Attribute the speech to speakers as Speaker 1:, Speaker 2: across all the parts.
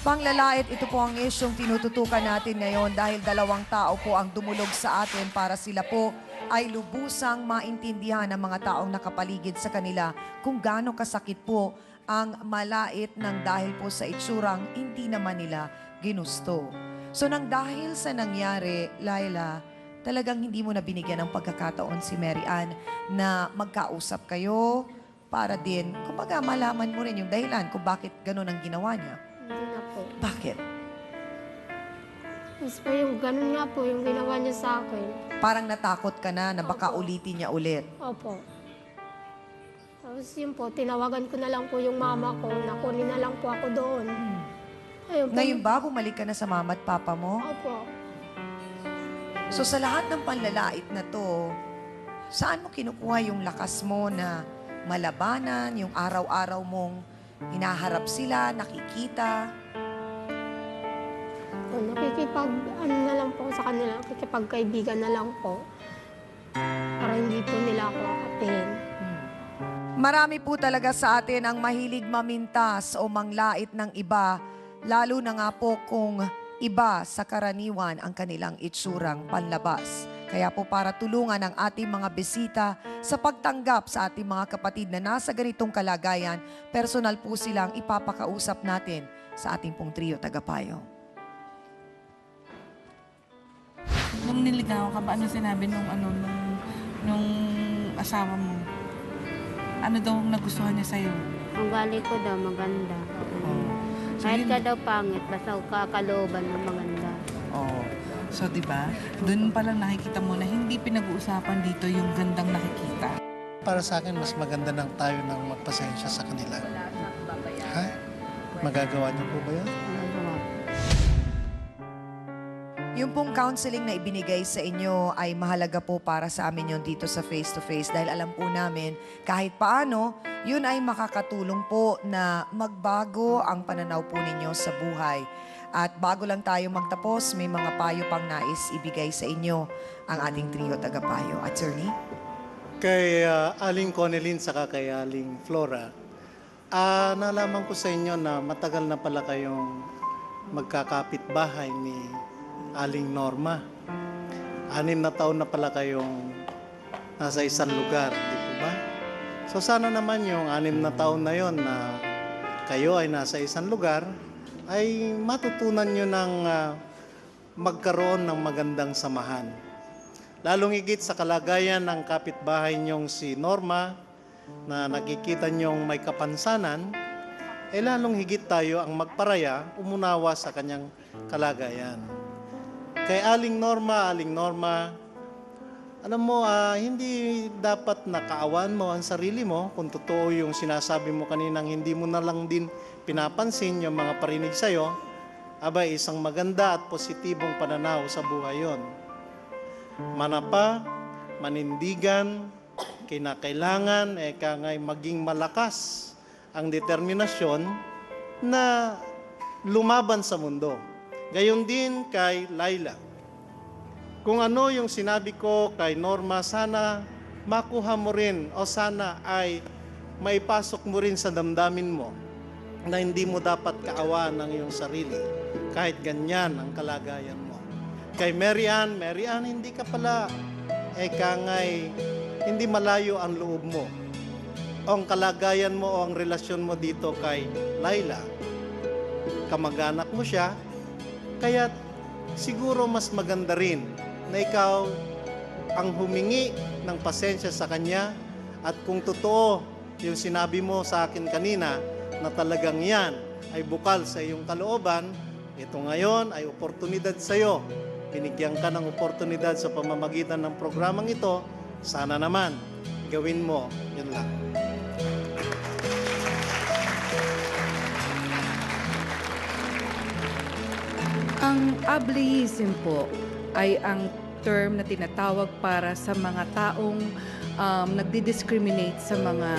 Speaker 1: Panglalait, ito po ang isyong tinututukan natin ngayon dahil dalawang tao po ang dumulog sa atin para sila po ay lubusang maintindihan ng mga taong nakapaligid sa kanila kung gaano kasakit po ang malait ng dahil po sa itsurang hindi naman nila ginusto. So nang dahil sa nangyari, Laila, talagang hindi mo na binigyan ng pagkakataon si Mary Ann na magkausap kayo para din, kumbaga malaman mo rin yung dahilan kung bakit ganun ang ginawa niya.
Speaker 2: Hindi na po.
Speaker 1: Bakit?
Speaker 2: Tapos po yung ganun nga po, yung ginawa niya sa akin.
Speaker 1: Parang natakot ka na baka
Speaker 2: Opo.
Speaker 1: ulitin niya ulit.
Speaker 2: Opo. Tapos yun po, tinawagan ko na lang po yung mama ko, nakunin na lang po ako doon. Ayun po.
Speaker 1: Ngayon ba, bumalik ka na sa mama at papa mo?
Speaker 2: Opo.
Speaker 1: So sa lahat ng panlalait na to, saan mo kinukuha yung lakas mo na malabanan, yung araw-araw mong hinaharap sila, nakikita?
Speaker 2: Ano na lang po sa kanila, nakikipagkaibigan na lang po. Para hindi po nila ako akapihin.
Speaker 1: Marami po talaga sa atin ang mahilig mamintas o manglait ng iba, lalo na nga po kung iba sa karaniwan ang kanilang itsurang panlabas. Kaya po para tulungan ang ating mga bisita sa pagtanggap sa ating mga kapatid na nasa ganitong kalagayan, personal po silang ipapakausap natin sa ating pong trio tagapayo.
Speaker 3: Nung niligawan ka ba, ano sinabi nung asawa mo? Ano daw ang nagustuhan niya sa'yo?
Speaker 4: Ang gali ko daw maganda.
Speaker 3: So,
Speaker 4: Kahit
Speaker 3: yun-
Speaker 4: ka daw pangit, basta kakalooban mo maganda.
Speaker 3: Oo. So, di ba? Doon pa lang nakikita mo na hindi pinag-uusapan dito yung gandang nakikita.
Speaker 5: Para sa akin, mas maganda nang tayo nang magpasensya sa kanila. Ha? Magagawa niyo po ba yun?
Speaker 1: Yung pong counseling na ibinigay sa inyo ay mahalaga po para sa amin yun dito sa face-to-face dahil alam po namin kahit paano, yun ay makakatulong po na magbago ang pananaw po ninyo sa buhay. At bago lang tayo magtapos, may mga payo pang nais ibigay sa inyo ang ating trio tagapayo. Attorney?
Speaker 5: Kay Aling Conelin saka kay Aling Flora, nalaman ko sa inyo na matagal na pala kayong magkakapit-bahay ni Aling Norma. 6 na taon na pala kayong nasa isang lugar, di po ba? So sana naman yung 6 na taon na yon na kayo ay nasa isang lugar, ay matutunan nyo ng magkaroon ng magandang samahan. Lalong higit sa kalagayan ng kapitbahay nyong si Norma na nakikita nyong may kapansanan, lalong higit tayo ang magparaya, umunawa sa kanyang kalagayan. Kay Aling Norma, alam mo, hindi dapat nakaawan mo ang sarili mo kung totoo yung sinasabi mo kaninang hindi mo na lang din pinapansin yung mga parinig sa'yo, abay isang maganda at positibong pananaw sa buhay yon. Manapa, manindigan, kinakailangan, ngay maging malakas ang determinasyon na lumaban sa mundo. Gayon din kay Laila. Kung ano yung sinabi ko kay Norma, sana makuha mo rin o sana ay maipasok mo rin sa damdamin mo na hindi mo dapat kaawaan ng iyong sarili kahit ganyan ang kalagayan mo. Kay Mary Ann, hindi ka pala hindi malayo ang loob mo. O ang kalagayan mo o ang relasyon mo dito kay Laila, kamag-anak mo siya, kaya siguro mas maganda rin na ikaw ang humingi ng pasensya sa kanya at kung totoo yung sinabi mo sa akin kanina na talagang yan ay bukal sa iyong kalooban, ito ngayon ay oportunidad sa iyo. Binigyan ka ng oportunidad sa pamamagitan ng programang ito, sana naman gawin mo. Yun lang.
Speaker 6: Ang ableism po ay ang term na tinatawag para sa mga taong nagdi-discriminate sa mga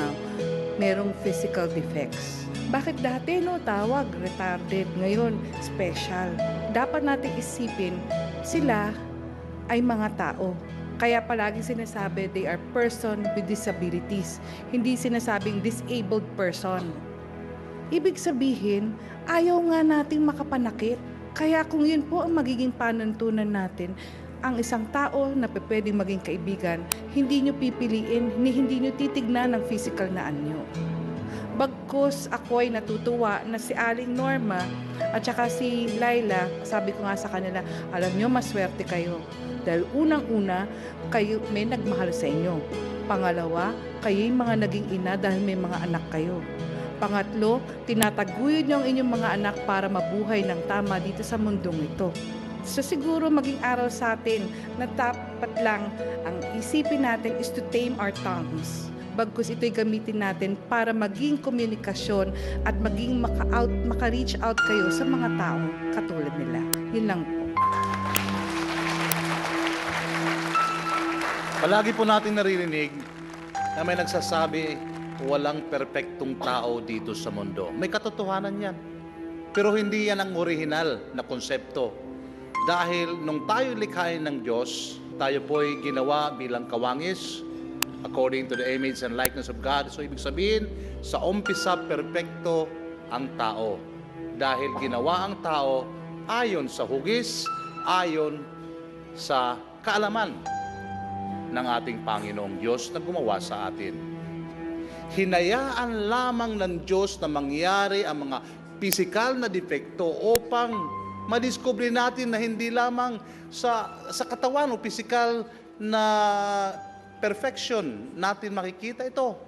Speaker 6: merong physical defects. Bakit dati tawag retarded, ngayon special? Dapat nating isipin, sila ay mga tao. Kaya palagi sinasabi they are person with disabilities. Hindi sinasabing disabled person. ibig sabihin, ayaw nga nating makapanakit. Kaya kung yun po ang magiging panuntunan natin, ang isang tao na pwedeng maging kaibigan, hindi nyo pipiliin, hindi nyo titignan ng physical na anyo. Bagkus ako ay natutuwa na si Aling Norma at saka si Laila, sabi ko nga sa kanila, alam nyo, maswerte kayo. Dahil unang-una, kayo may nagmahal sa inyo. Pangalawa, kayo'y mga naging ina dahil may mga anak kayo. Pangatlo, tinataguyod nyo ang inyong mga anak para mabuhay ng tama dito sa mundong ito. So siguro maging aral sa atin na dapat lang ang isipin natin is to tame our tongues. Bagkus ito'y gamitin natin para maging komunikasyon at maging maka-reach out kayo sa mga taong katulad nila. Yun lang po.
Speaker 7: Palagi po natin naririnig na may nagsasabi, walang perpektong tao dito sa mundo. May katotohanan yan. Pero hindi yan ang orihinal na konsepto. Dahil nung tayo likhain ng Diyos, tayo po'y ginawa bilang kawangis, according to the image and likeness of God. So ibig sabihin, sa umpisa, perpekto ang tao. Dahil ginawa ang tao ayon sa hugis, ayon sa kaalaman ng ating Panginoong Diyos na gumawa sa atin. Hinayaan lamang ng Diyos na mangyari ang mga pisikal na depekto upang madiskubre natin na hindi lamang sa katawan o pisikal na perfection natin makikita ito.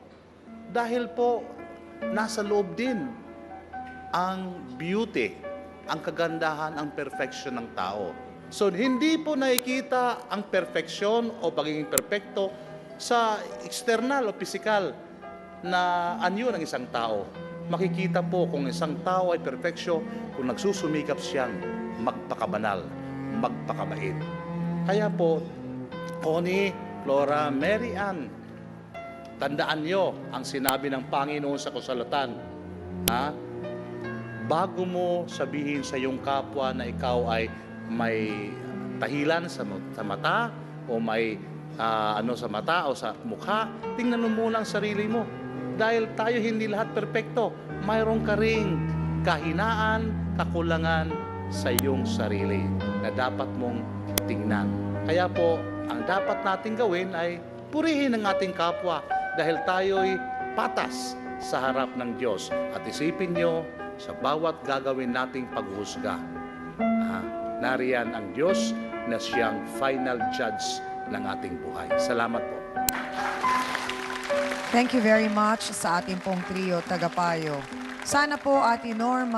Speaker 7: Dahil po, nasa loob din ang beauty, ang kagandahan, ang perfection ng tao. So, hindi po nakikita ang perfeksyon o pagiging perfecto sa external o pisikal na anyo ng isang tao. Makikita po kung isang tao ay perfeksyo kung nagsusumikap siyang magpakabanal, magpakabait. Kaya po, Connie, Flora, Mary Ann, tandaan nyo ang sinabi ng Panginoon sa kasulatan. Bago mo sabihin sa iyong kapwa na ikaw ay may tahilan sa mata o may sa mata o sa mukha, tingnan mo muna ang sarili mo. Dahil tayo hindi lahat perpekto. Mayroon ka ring kahinaan, kakulangan sa iyong sarili na dapat mong tingnan. Kaya po, ang dapat nating gawin ay purihin ang ating kapwa dahil tayo'y patas sa harap ng Diyos. At isipin nyo, sa bawat gagawin nating paghusga, nariyan ang Diyos na siyang final judge ng ating buhay. Salamat po.
Speaker 1: Thank you very much sa ating pong trio tagapayo. Sana po, Ate Norma,